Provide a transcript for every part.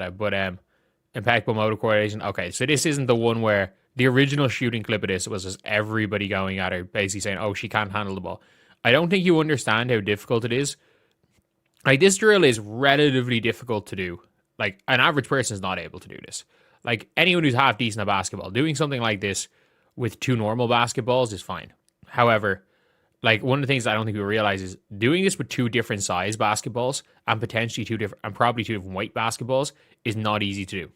yada. But impeccable motor coordination. Okay, so this isn't the one where the original shooting clip of this was just everybody going at her, basically saying, "Oh, she can't handle the ball." I don't think you understand how difficult it is. Like, this drill is relatively difficult to do. Like, an average person is not able to do this. Like, anyone who's half decent at basketball, doing something like this with two normal basketballs is fine. However, like, one of the things I don't think people realize is doing this with two different size basketballs and potentially two different and probably two different weight basketballs is not easy to do.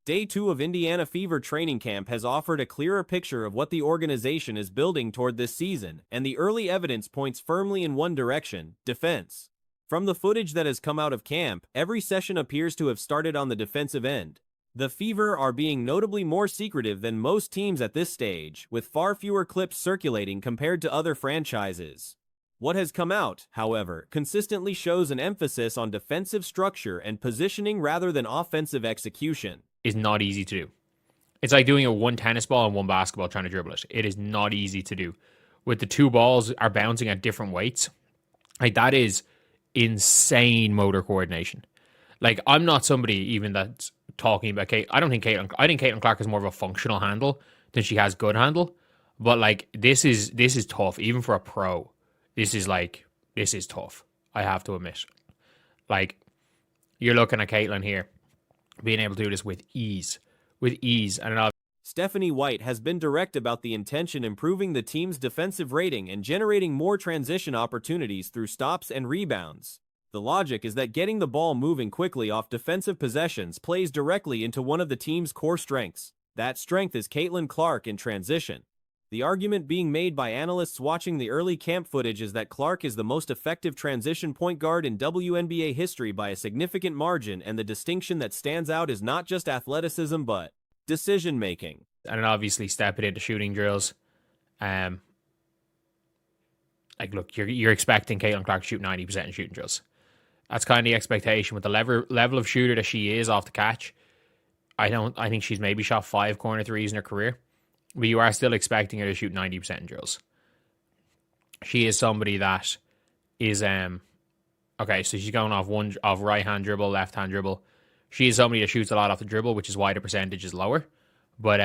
Day 2 of Indiana Fever training camp has offered a clearer picture of what the organization is building toward this season, and the early evidence points firmly in one direction: defense. From the footage that has come out of camp, every session appears to have started on the defensive end. The Fever are being notably more secretive than most teams at this stage, with far fewer clips circulating compared to other franchises. What has come out, however, consistently shows an emphasis on defensive structure and positioning rather than offensive execution. Is not easy to do. It's like doing a one tennis ball and one basketball trying to dribble it. It is not easy to do. With the two balls are bouncing at different weights, like, that is insane motor coordination. Like, I'm not somebody even that's talking about Kate. I think Caitlin Clark has more of a functional handle than she has good handle. But like, this is tough, even for a pro. This is tough. I have to admit. Like, you're looking at Caitlin here being able to do this with ease. And Stephanie White has been direct about the intention improving the team's defensive rating and generating more transition opportunities through stops and rebounds. The logic is that getting the ball moving quickly off defensive possessions plays directly into one of the team's core strengths. That strength is Caitlin Clark in transition. The argument being made by analysts watching the early camp footage is that Clark is the most effective transition point guard in WNBA history by a significant margin, and the distinction that stands out is not just athleticism but decision-making. And obviously step it into shooting drills. Like, look, you're expecting Caitlin Clark to shoot 90% in shooting drills. That's kind of the expectation with the level of shooter that she is off the catch. I think she's maybe shot 5 corner threes in her career, but you are still expecting her to shoot 90% in drills. She is somebody that is okay, so she's going off right hand dribble, left hand dribble. She is somebody that shoots a lot off the dribble, which is why the percentage is lower. But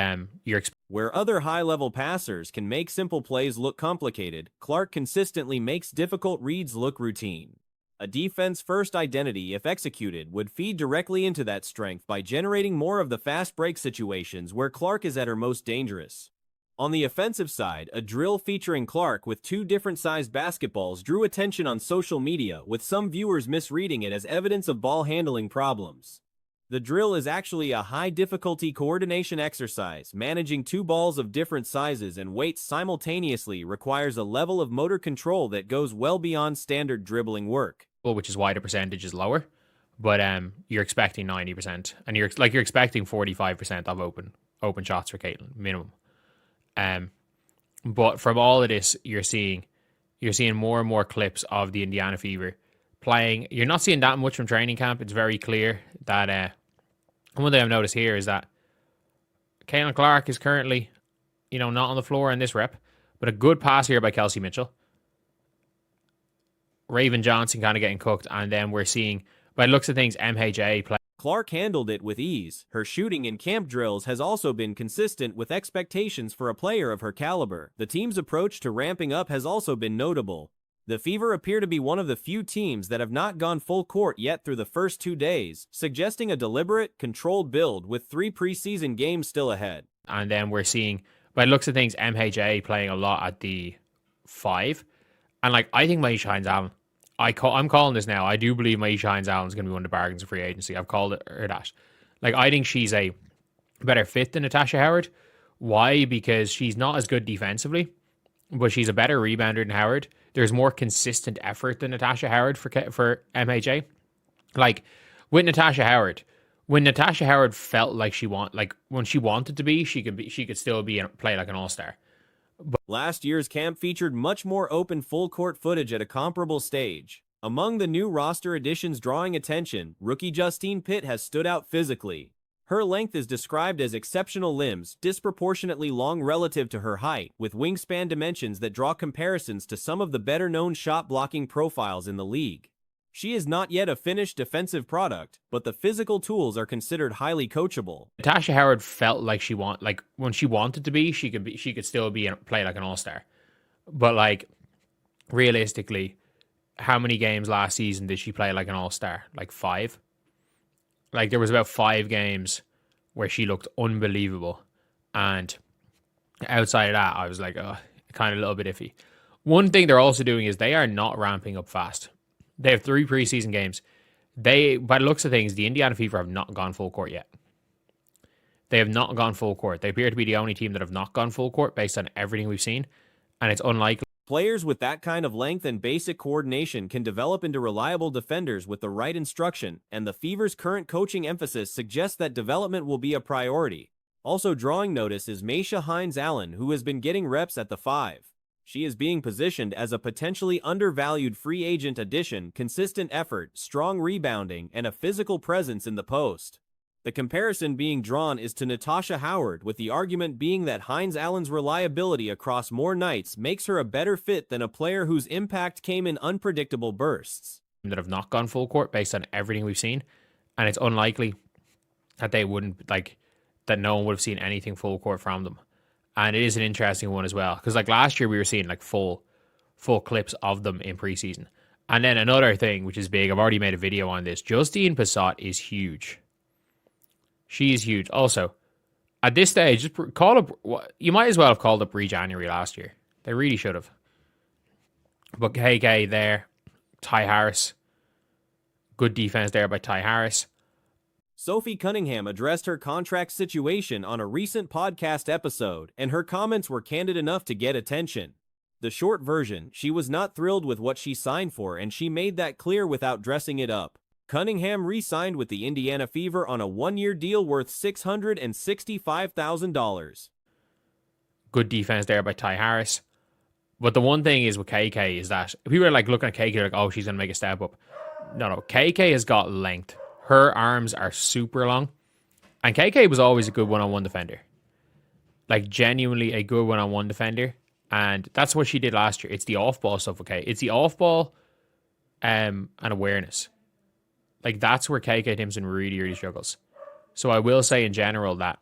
where other high-level passers can make simple plays look complicated, Clark consistently makes difficult reads look routine. A defense-first identity, if executed, would feed directly into that strength by generating more of the fast break situations where Clark is at her most dangerous. On the offensive side, a drill featuring Clark with 2 different-sized basketballs drew attention on social media, with some viewers misreading it as evidence of ball handling problems. The drill is actually a high-difficulty coordination exercise. Managing 2 balls of different sizes and weights simultaneously requires a level of motor control that goes well beyond standard dribbling work. Which is why the percentage is lower. But you're expecting 90%, and you're expecting 45% of open shots for Caitlin minimum. But from all of this, you're seeing more and more clips of the Indiana Fever playing. You're not seeing that much from training camp. It's very clear that one thing I've noticed here is that Caitlin Clark is currently, not on the floor in this rep, but a good pass here by Kelsey Mitchell. Raven Johnson kind of getting cooked, and then we're seeing, by the looks of things, MHA play. Clark handled it with ease. Her shooting in camp drills has also been consistent with expectations for a player of her caliber. The team's approach to ramping up has also been notable. The Fever appear to be one of the few teams that have not gone full court yet through the first 2 days, suggesting a deliberate, controlled build with 3 preseason games still ahead. And then we're seeing, by the looks of things, MHA playing a lot at the 5. And I think Maisha Hines-Allen, I'm calling this now. I do believe Maisha Hines-Allen is going to be one of the bargains of free agency. I've called her that. I think she's a better fit than Natasha Howard. Why? Because she's not as good defensively, but she's a better rebounder than Howard. There's more consistent effort than Natasha Howard for MHA. With Natasha Howard, when Natasha Howard felt like when she wanted to be, she could still play like an all-star. Last year's camp featured much more open full-court footage at a comparable stage. Among the new roster additions drawing attention, rookie Justine Pitt has stood out physically. Her length is described as exceptional limbs, disproportionately long relative to her height, with wingspan dimensions that draw comparisons to some of the better-known shot-blocking profiles in the league. She is not yet a finished defensive product, but the physical tools are considered highly coachable. Natasha Howard felt like when she wanted to be, she could still play like an all-star. But like realistically, how many games last season did she play like an all-star? Like 5? Like there was about 5 games where she looked unbelievable. And outside of that, I was like, kind of a little bit iffy. One thing they're also doing is they are not ramping up fast. They have 3 preseason games. By the looks of things, the Indiana Fever have not gone full court yet. They have not gone full court. They appear to be the only team that have not gone full court based on everything we've seen. And it's unlikely. Players with that kind of length and basic coordination can develop into reliable defenders with the right instruction, and the Fever's current coaching emphasis suggests that development will be a priority. Also drawing notice is Maisha Hines-Allen, who has been getting reps at the 5. She is being positioned as a potentially undervalued free agent addition, consistent effort, strong rebounding, and a physical presence in the post. The comparison being drawn is to Natasha Howard, with the argument being that Hines-Allen's reliability across more nights makes her a better fit than a player whose impact came in unpredictable bursts. That have not gone full court based on everything we've seen, and it's unlikely that they wouldn't, like, that no one would have seen anything full court from them. And it is an interesting one as well, because like last year we were seeing like full clips of them in preseason. And then another thing which is big, I've already made a video on this, Justine Passat is huge. She is huge. Also, at this stage, just you might as well have called up January last year. They really should have. But KK there, Ty Harris. Good defense there by Ty Harris. Sophie Cunningham addressed her contract situation on a recent podcast episode, and her comments were candid enough to get attention. The short version, she was not thrilled with what she signed for, and she made that clear without dressing it up. Cunningham re-signed with the Indiana Fever on a 1-year deal worth $665,000. Good defense there by Ty Harris. But the one thing is with KK is that people are like looking at KK like, oh, she's going to make a step up. No. KK has got length. Her arms are super long. And KK was always a good one-on-one defender. Like genuinely a good one-on-one defender. And that's what she did last year. It's the off-ball stuff, okay? It's the off-ball and awareness. Like, that's where KK Timpson really, really struggles. So I will say in general that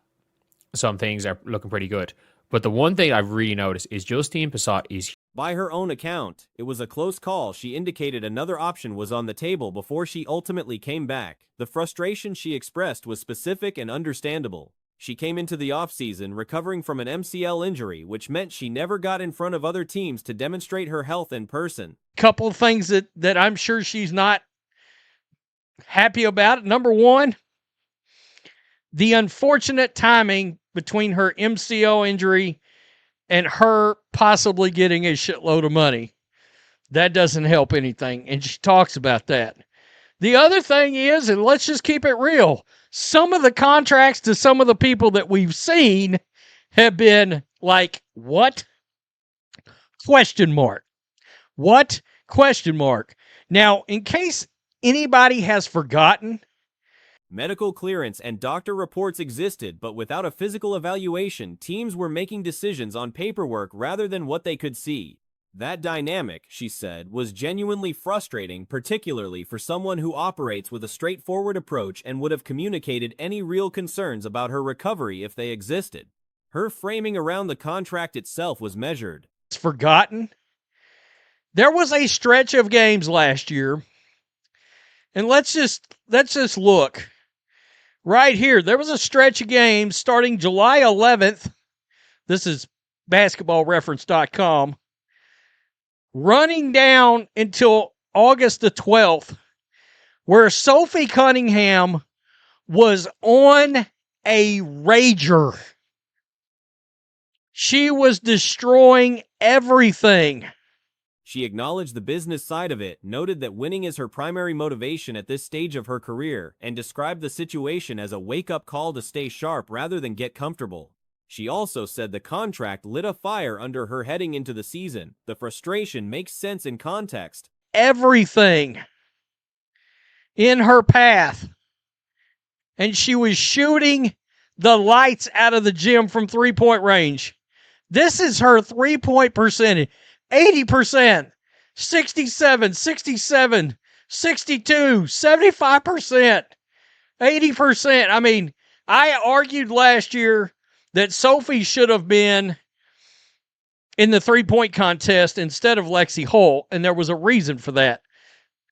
some things are looking pretty good. But the one thing I've really noticed is Justine Passat is... By her own account, it was a close call. She indicated another option was on the table before she ultimately came back. The frustration she expressed was specific and understandable. She came into the offseason recovering from an MCL injury, which meant she never got in front of other teams to demonstrate her health in person. Couple of things that I'm sure she's not happy about it. Number one, the unfortunate timing between her MCL injury and her possibly getting a shitload of money. That doesn't help anything, and she talks about that. The other thing is, and let's just keep it real, some of the contracts to some of the people that we've seen have been like, what? Question mark. What? Question mark. Now, in case anybody has forgotten, medical clearance and doctor reports existed, but without a physical evaluation, teams were making decisions on paperwork rather than what they could see. That dynamic, she said, was genuinely frustrating, particularly for someone who operates with a straightforward approach and would have communicated any real concerns about her recovery if they existed. Her framing around the contract itself was measured. It's forgotten. There was a stretch of games last year, and let's just look. Right here, there was a stretch of games starting July 11th. This is basketballreference.com. Running down until August the 12th, where Sophie Cunningham was on a rager. She was destroying everything. She acknowledged the business side of it, noted that winning is her primary motivation at this stage of her career, and described the situation as a wake-up call to stay sharp rather than get comfortable. She also said the contract lit a fire under her heading into the season. The frustration makes sense in context. Everything in her path. And she was shooting the lights out of the gym from three-point range. This is her three-point percentage. 80%, 67, 67, 62, 75%, 80%. I mean, I argued last year that Sophie should have been in the three-point contest instead of Lexi Holt, and there was a reason for that.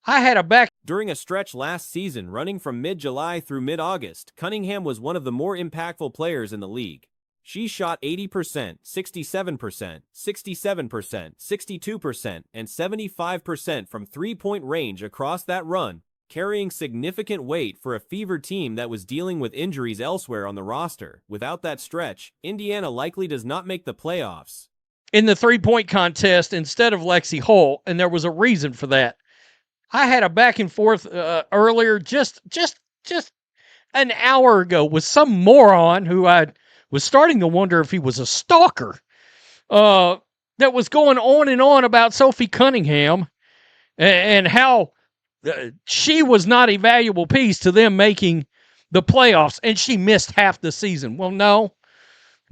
I had a back. During a stretch last season running from mid-July through mid-August, Cunningham was one of the more impactful players in the league. She shot 80%, 67%, 67%, 62%, and 75% from three-point range across that run, carrying significant weight for a Fever team that was dealing with injuries elsewhere on the roster. Without that stretch, Indiana likely does not make the playoffs. In the three-point contest instead of Lexi Holt, and there was a reason for that. I had a back and forth earlier, just an hour ago, with some moron who I was starting to wonder if he was a stalker, that was going on and on about Sophie Cunningham and how she was not a valuable piece to them making the playoffs, and she missed half the season. Well, no,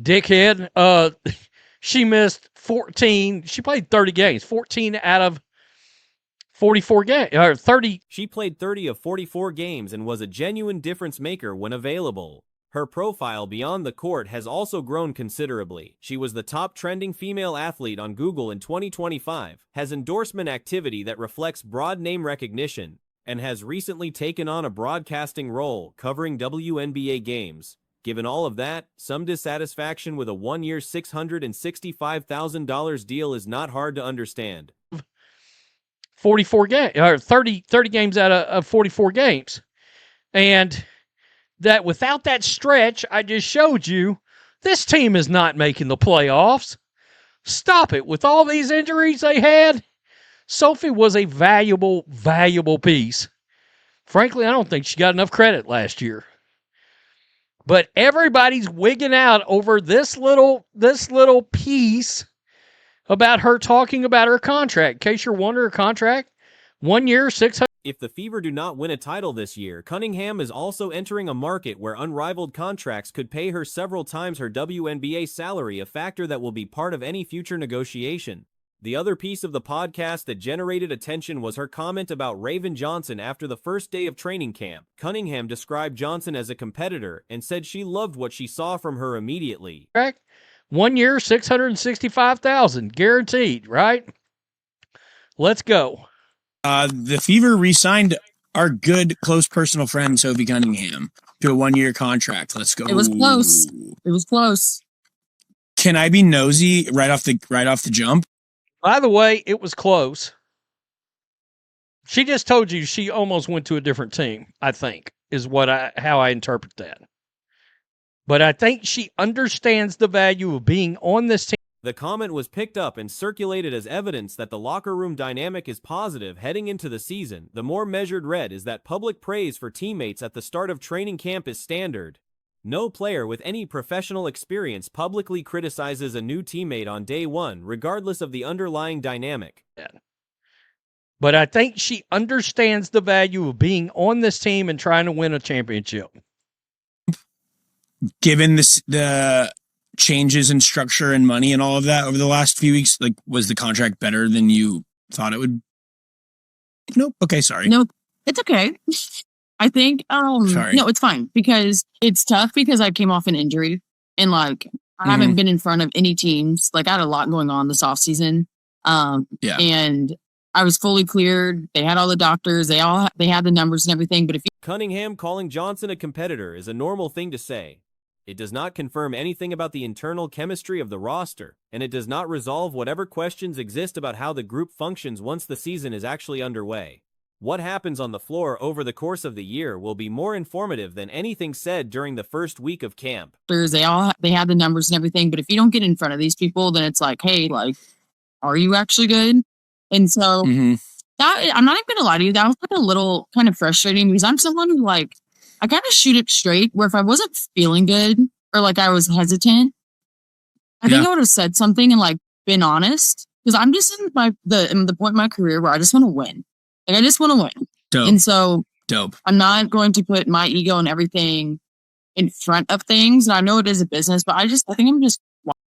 dickhead. She missed 14. She played 30 games, 14 out of 44 games, or 30. She played 30 of 44 games and was a genuine difference maker when available. Her profile beyond the court has also grown considerably. She was the top trending female athlete on Google in 2025, has endorsement activity that reflects broad name recognition, and has recently taken on a broadcasting role covering WNBA games. Given all of that, some dissatisfaction with a one-year $665,000 deal is not hard to understand. 44 games, or 30 games out of 44 games. And that without that stretch I just showed you, this team is not making the playoffs. Stop it. With all these injuries they had, Sophie was a valuable piece. Frankly, I don't think she got enough credit last year. But everybody's wigging out over this little piece about her talking about her contract. In case you're wondering, her contract, 1 year, 600. If the Fever do not win a title this year, Cunningham is also entering a market where unrivaled contracts could pay her several times her WNBA salary, a factor that will be part of any future negotiation. The other piece of the podcast that generated attention was her comment about Raven Johnson after the first day of training camp. Cunningham described Johnson as a competitor and said she loved what she saw from her immediately. 1 year, $665,000 guaranteed, right? Let's go. The Fever re-signed our good, close personal friend Sophie Cunningham to a 1 year contract. Let's go. It was close. It was close. Can I be nosy right off the jump? By the way, it was close. She just told you she almost went to a different team, I think, is how I interpret that. But I think she understands the value of being on this team. The comment was picked up and circulated as evidence that the locker room dynamic is positive heading into the season. The more measured read is that public praise for teammates at the start of training camp is standard. No player with any professional experience publicly criticizes a new teammate on day one, regardless of the underlying dynamic. But I think she understands the value of being on this team and trying to win a championship. Given the changes in structure and money and all of that over the last few weeks, like, was the contract better than you thought it would? Nope. Okay, sorry. Nope. It's okay. I think, Sorry. no, it's fine because it's tough because I came off an injury and like I haven't been in front of any teams. Like I had a lot going on this off season. And I was fully cleared. They had all the doctors. They had the numbers and everything. But if Cunningham calling Johnson a competitor is a normal thing to say. It does not confirm anything about the internal chemistry of the roster, and it does not resolve whatever questions exist about how the group functions once the season is actually underway. What happens on the floor over the course of the year will be more informative than anything said during the first week of camp. they had the numbers and everything, but if you don't get in front of these people, then it's like, hey, like, are you actually good? And so that, I'm not even gonna lie to you, that was like a little kind of frustrating because I'm someone who like I kind of shoot it straight. Where if I wasn't feeling good or like I was hesitant, I think I would have said something and like been honest because I'm just in the point in my career where I just want to win. Like I just want to win. Dope. And so Dope. I'm not going to put my ego and everything in front of things. And I know it is a business, but I think I'm just